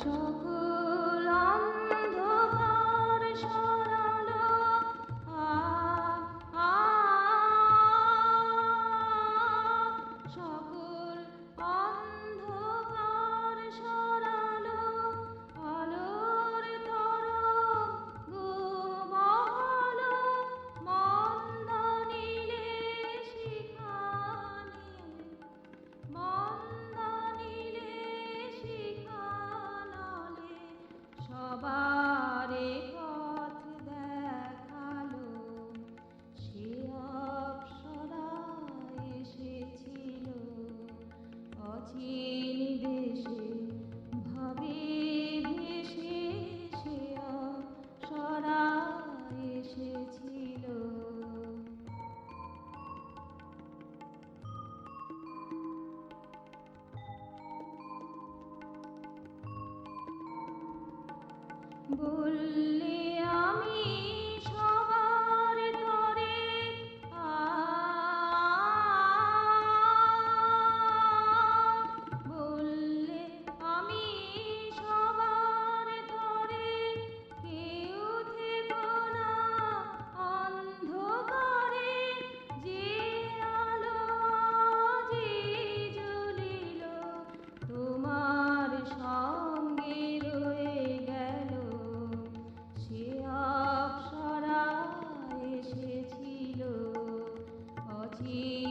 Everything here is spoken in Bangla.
সকল অন্ধকার সরালো, সকল অন্ধকার সরালো, আলোর তরঙ্গ বহলো, মন্দ নীলে শিখানে, মন্দ নীলে শিখানলে সবারে পথ দেখালো। সে অপ্সরা এসেছিল অচিন দেশে, ভাবে ভেসে সে অপ্সরা এসেছিল। বললে আমি সবার তরে, বললে আমি সবার তরে, কেউ থেকো না অন্ধকারে, যে আলো যে জ্বলিল তোমার সঙ্গে রয়ে গেল। সে অপ্সরা এসেছিল অচিন